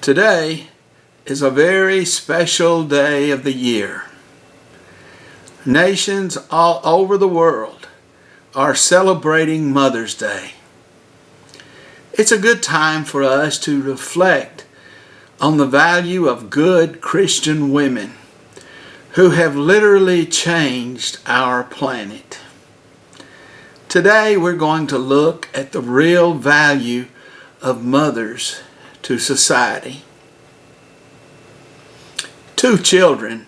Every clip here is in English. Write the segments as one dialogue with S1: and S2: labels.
S1: Today is a very special day of the year. Nations all over the world are celebrating Mother's Day. It's a good time for us to reflect on the value of good Christian women who have literally changed our planet. Today we're going to look at the real value of mothers to society. Two children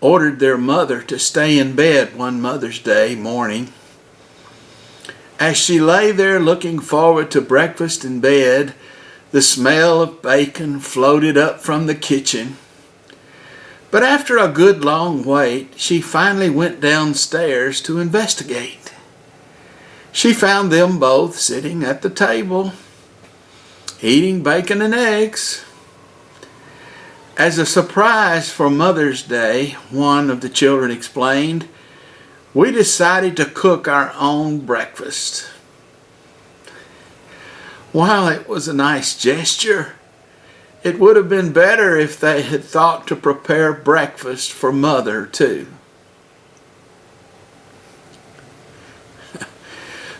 S1: ordered their mother to stay in bed one Mother's Day morning. As she lay there looking forward to breakfast in bed, the smell of bacon floated up from the kitchen. But after a good long wait, she finally went downstairs to investigate. She found them both sitting at the table, eating bacon and eggs. As a surprise for Mother's Day, one of the children explained, we decided to cook our own breakfast. While it was a nice gesture, it would have been better if they had thought to prepare breakfast for Mother too.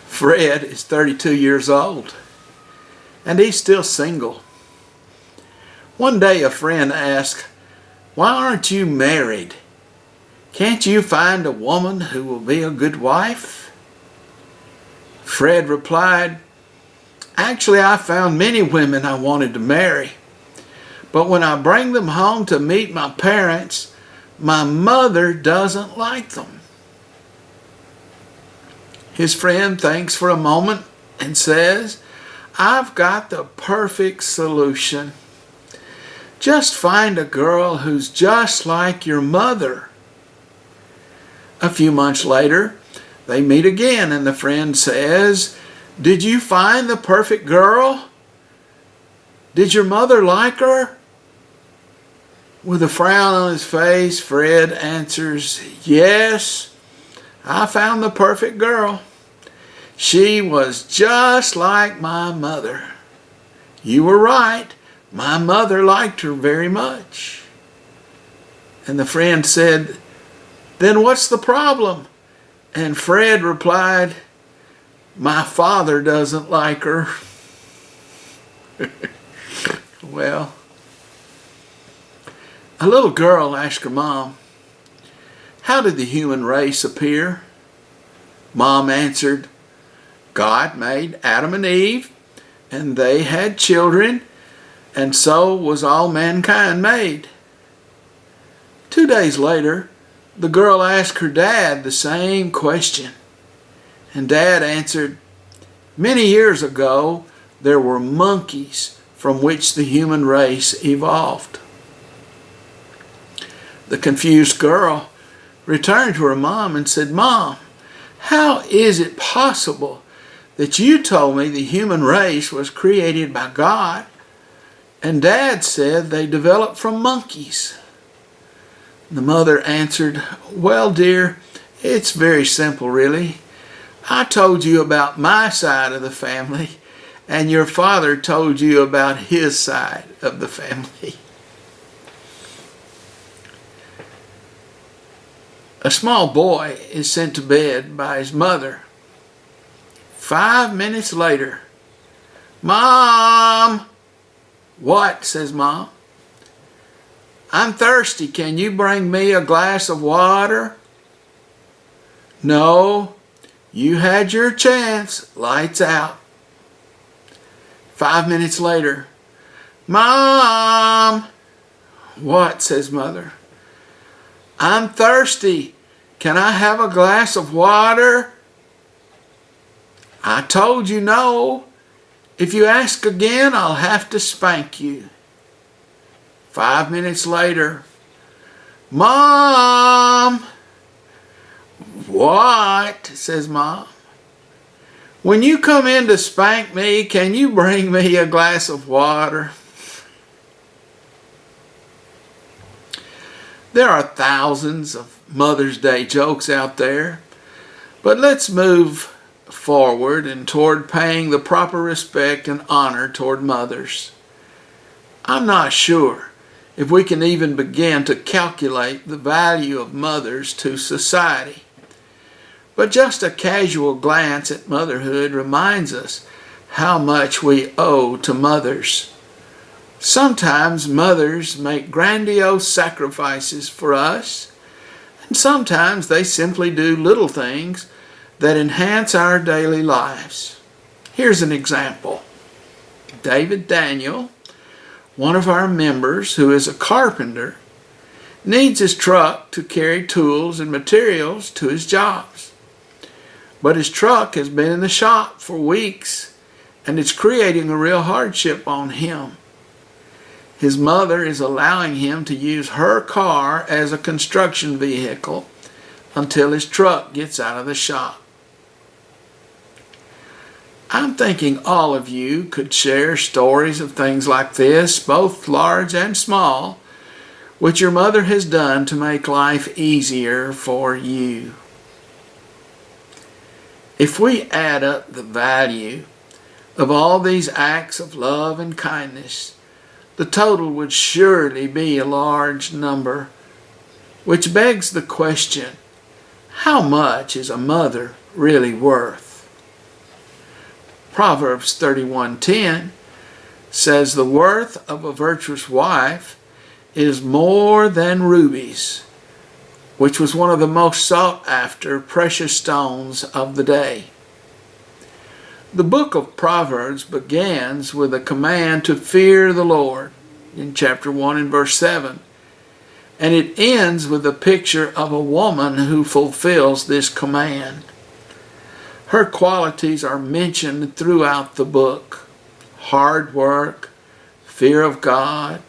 S1: Fred is 32 years old, and he's still single. One day a friend asked, "Why aren't you married? Can't you find a woman who will be a good wife?" Fred replied, "Actually, I found many women I wanted to marry, but when I bring them home to meet my parents, my mother doesn't like them." His friend thinks for a moment and says, "I've got the perfect solution. Just find a girl who's just like your mother." A few months later, they meet again and the friend says, "Did you find the perfect girl? Did your mother like her?" With a frown on his face, Fred answers, "Yes, I found the perfect girl. She was just like my mother. You were right. My mother liked her very much." And the friend said, "Then what's the problem?" And Fred replied, "My father doesn't like her." Well, a little girl asked her mom, "How did the human race appear?" Mom answered, "God made Adam and Eve, and they had children, and so was all mankind made." 2 days later, the girl asked her dad the same question, and Dad answered, "Many years ago, there were monkeys from which the human race evolved." The confused girl returned to her mom and said, "Mom, how is it possible that you told me the human race was created by God, and Dad said they developed from monkeys?" The mother answered, "Well, dear, it's very simple, really. I told you about my side of the family, and your father told you about his side of the family." A small boy is sent to bed by his mother. 5 minutes later, "Mom!" "What?" says Mom. "I'm thirsty. Can you bring me a glass of water?" "No, you had your chance. Lights out." 5 minutes later, "Mom!" "What?" says Mother. "I'm thirsty. Can I have a glass of water?" "I told you no. If you ask again, I'll have to spank you." 5 minutes later, "Mom!" "What?" says Mom. "When you come in to spank me, can you bring me a glass of water?" There are thousands of Mother's Day jokes out there, but let's move forward and toward paying the proper respect and honor toward mothers. I'm not sure if we can even begin to calculate the value of mothers to society. But just a casual glance at motherhood reminds us how much we owe to mothers. Sometimes mothers make grandiose sacrifices for us, and sometimes they simply do little things that enhance our daily lives. Here's an example. David Daniel, one of our members who is a carpenter, needs his truck to carry tools and materials to his jobs. But his truck has been in the shop for weeks, and it's creating a real hardship on him. His mother is allowing him to use her car as a construction vehicle until his truck gets out of the shop. I'm thinking all of you could share stories of things like this, both large and small, which your mother has done to make life easier for you. If we add up the value of all these acts of love and kindness, the total would surely be a large number, which begs the question, how much is a mother really worth? Proverbs 31:10 says the worth of a virtuous wife is more than rubies, which was one of the most sought after precious stones of the day. The book of Proverbs begins with a command to fear the Lord in chapter 1 and verse 7. And it ends with a picture of a woman who fulfills this command. Her qualities are mentioned throughout the book: hard work, fear of God,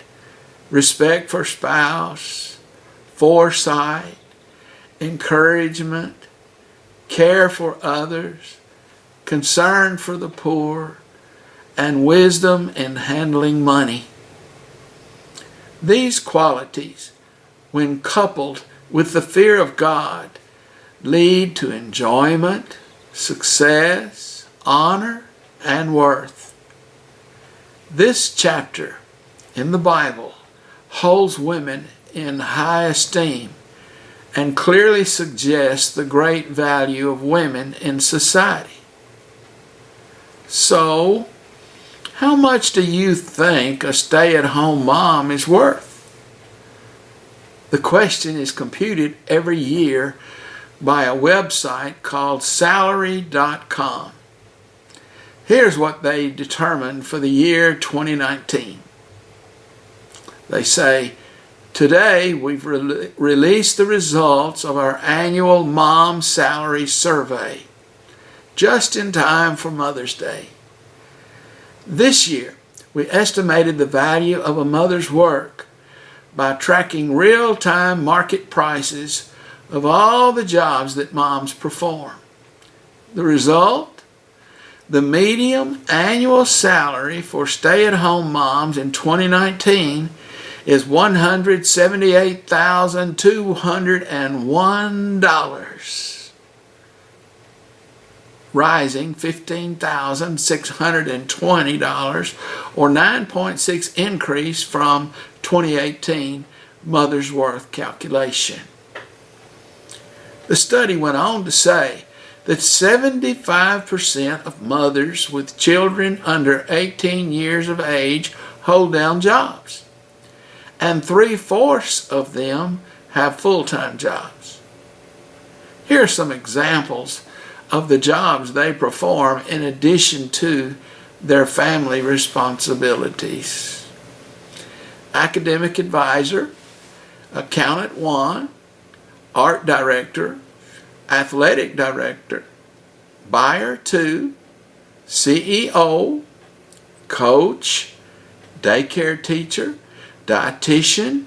S1: respect for spouse, foresight, encouragement, care for others, concern for the poor, and wisdom in handling money. These qualities, when coupled with the fear of God, lead to enjoyment, success, honor, and worth. This chapter in the Bible holds women in high esteem and clearly suggests the great value of women in society. So, how much do you think a stay-at-home mom is worth? The question is computed every year by a website called Salary.com. Here's what they determined for the year 2019. They say, today we've released the results of our annual mom salary survey, just in time for Mother's Day. This year, we estimated the value of a mother's work by tracking real-time market prices of all the jobs that moms perform. The result? The median annual salary for stay-at-home moms in 2019 is $178,201, rising $15,620 or 9.6% increase from 2018 Mother's Worth calculation. The study went on to say that 75% of mothers with children under 18 years of age hold down jobs, and 3/4 of them have full-time jobs. Here are some examples of the jobs they perform in addition to their family responsibilities: academic advisor, accountant 1, art director, athletic director, buyer 2, CEO, coach, daycare teacher, dietitian,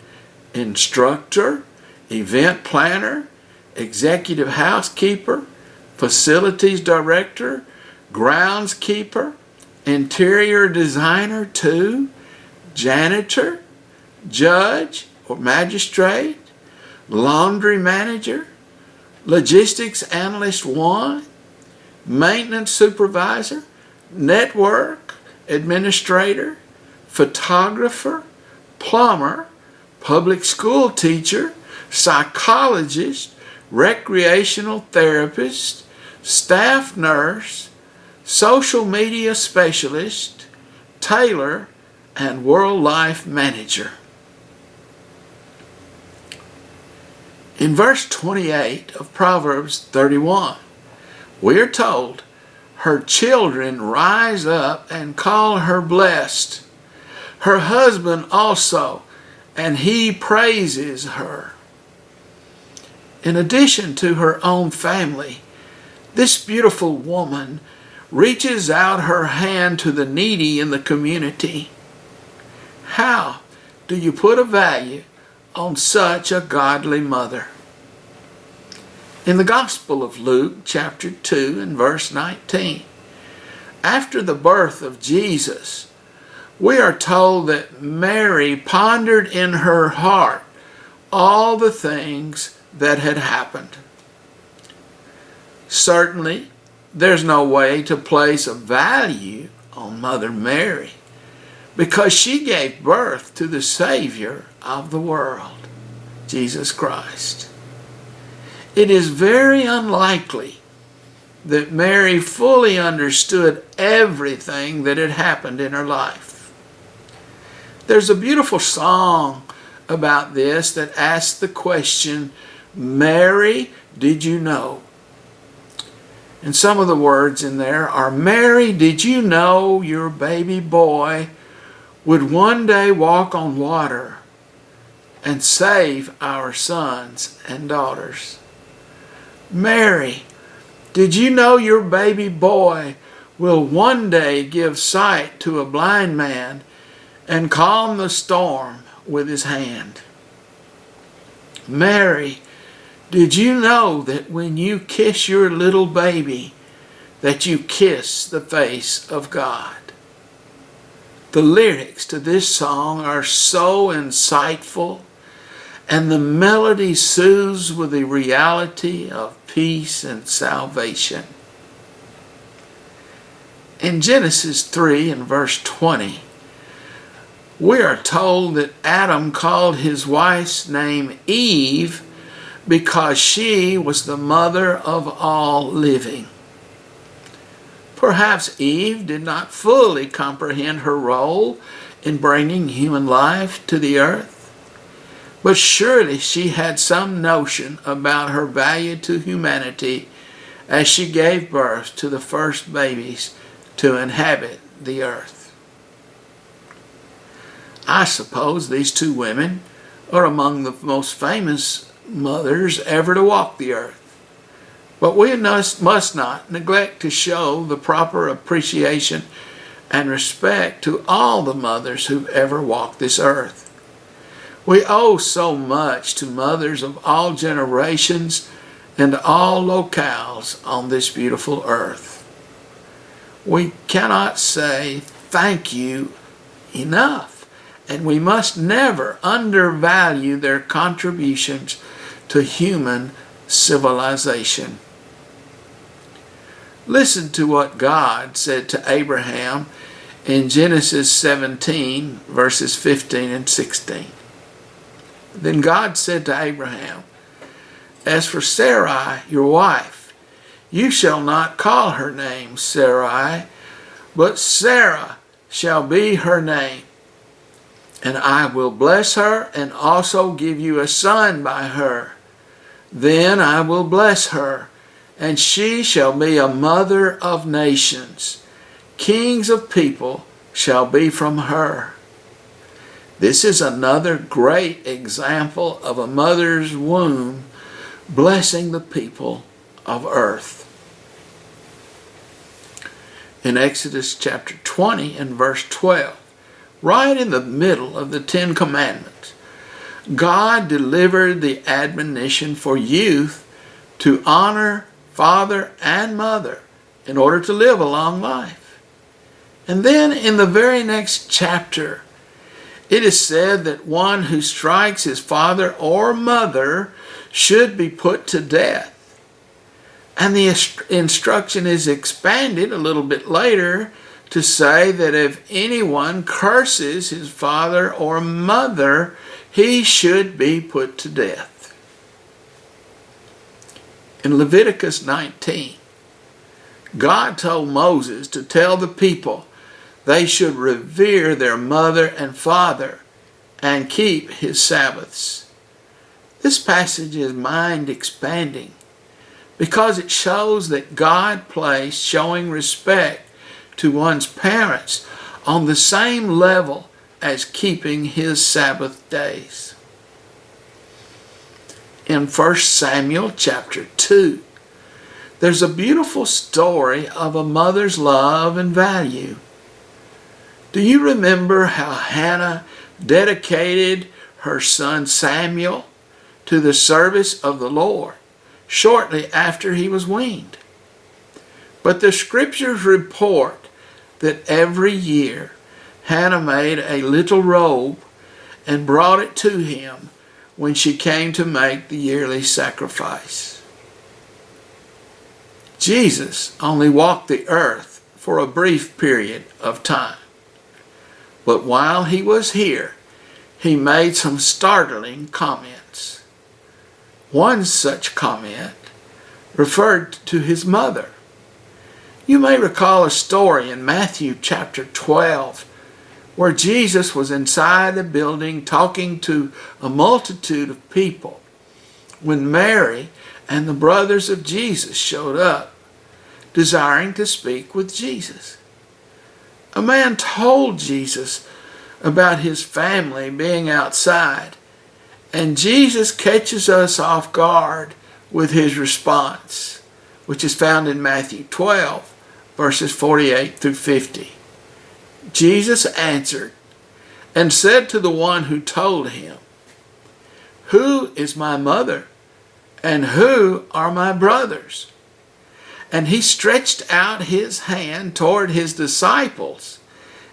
S1: instructor, event planner, executive housekeeper, facilities director, groundskeeper, interior designer 2, janitor, judge or magistrate, laundry manager, logistics analyst 1, maintenance supervisor, network administrator, photographer, plumber, public school teacher, psychologist, recreational therapist, staff nurse, social media specialist, tailor, and world life manager. In verse 28 of Proverbs 31, we are told, her children rise up and call her blessed, her husband also, and he praises her. In addition to her own family, this beautiful woman reaches out her hand to the needy in the community. How do you put a value on such a godly mother? In the Gospel of Luke, chapter 2 and verse 19, after the birth of Jesus, we are told that Mary pondered in her heart all the things that had happened. Certainly, there's no way to place a value on Mother Mary because she gave birth to the Savior of the world, Jesus Christ. It is very unlikely that Mary fully understood everything that had happened in her life. There's a beautiful song about this that asks the question, Mary, did you know? And some of the words in there are, Mary, did you know your baby boy would one day walk on water and save our sons and daughters? Mary, did you know your baby boy will one day give sight to a blind man and calm the storm with his hand? Mary, did you know that when you kiss your little baby, that you kiss the face of God? The lyrics to this song are so insightful, and the melody soothes with the reality of peace and salvation. In Genesis 3 and verse 20, we are told that Adam called his wife's name Eve because she was the mother of all living. Perhaps Eve did not fully comprehend her role in bringing human life to the earth, but surely she had some notion about her value to humanity as she gave birth to the first babies to inhabit the earth. I suppose these two women are among the most famous mothers ever to walk the earth. But we must not neglect to show the proper appreciation and respect to all the mothers who've ever walked this earth. We owe so much to mothers of all generations and all locales on this beautiful earth. We cannot say thank you enough, and we must never undervalue their contributions to human civilization. Listen to what God said to Abraham in Genesis 17, verses 15 and 16. Then God said to Abraham, as for Sarai, your wife, you shall not call her name Sarai, but Sarah shall be her name. And I will bless her and also give you a son by her. Then I will bless her, and she shall be a mother of nations. Kings of people shall be from her. This is another great example of a mother's womb blessing the people of earth. In Exodus chapter 20 and verse 12, right in the middle of the Ten Commandments, God delivered the admonition for youth to honor father and mother in order to live a long life. And then in the very next chapter, it is said that one who strikes his father or mother should be put to death. And the instruction is expanded a little bit later to say that if anyone curses his father or mother, he should be put to death. In Leviticus 19, God told Moses to tell the people they should revere their mother and father and keep his Sabbaths. This passage is mind-expanding because it shows that God placed showing respect to one's parents on the same level as keeping his Sabbath days. In 1 Samuel chapter 2, there's a beautiful story of a mother's love and value. Do you remember how Hannah dedicated her son Samuel to the service of the Lord shortly after he was weaned? But the scriptures report that every year Hannah made a little robe and brought it to him when she came to make the yearly sacrifice. Jesus only walked the earth for a brief period of time. But while he was here, he made some startling comments. One such comment referred to his mother. You may recall a story in Matthew chapter 12 where Jesus was inside a building talking to a multitude of people when Mary and the brothers of Jesus showed up, desiring to speak with Jesus. A man told Jesus about his family being outside, and Jesus catches us off guard with his response, which is found in Matthew 12, verses 48 through 50. Jesus answered and said to the one who told him, "Who is my mother, and who are my brothers?" And he stretched out his hand toward his disciples,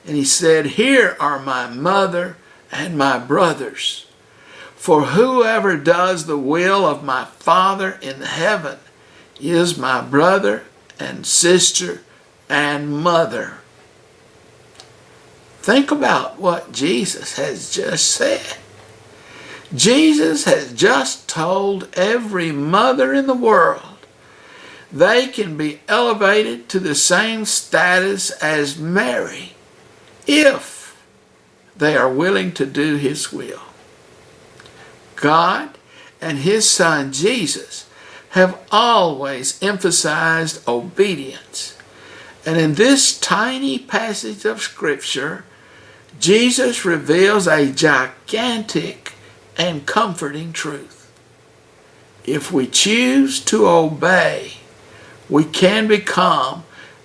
S1: and he said, "Here are my mother and my brothers. For whoever does the will of my Father in heaven is my brother and sister and mother." Think about what Jesus has just said. Jesus has just told every mother in the world they can be elevated to the same status as Mary if they are willing to do his will. God and his son Jesus have always emphasized obedience. And in this tiny passage of Scripture, Jesus reveals a gigantic and comforting truth. If we choose to obey, we can become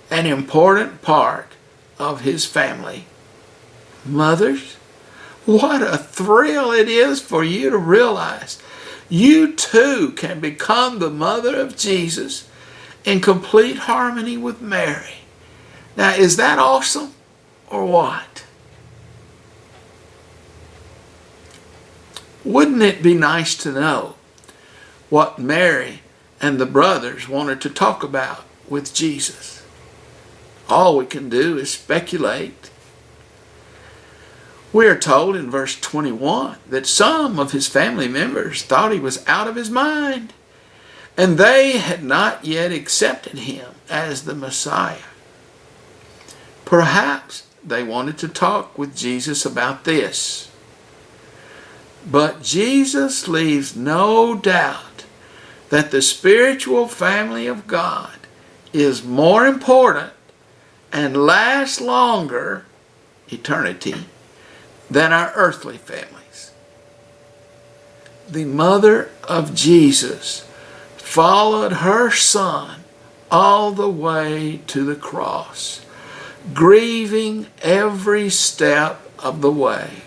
S1: an important part of his family. Mothers, what a thrill it is for you to realize you too can become the mother of Jesus in complete harmony with Mary. Now, is that awesome or what? Wouldn't it be nice to know what Mary and the brothers wanted to talk about with Jesus? All we can do is speculate. We are told in verse 21 that some of his family members thought he was out of his mind, and they had not yet accepted him as the Messiah. Perhaps they wanted to talk with Jesus about this. But Jesus leaves no doubt that the spiritual family of God is more important and lasts longer, eternity, than our earthly families. The mother of Jesus followed her son all the way to the cross, grieving every step of the way.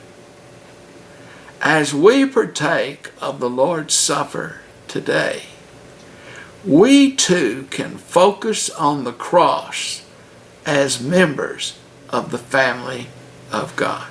S1: As we partake of the Lord's Supper today, we too can focus on the cross as members of the family of God.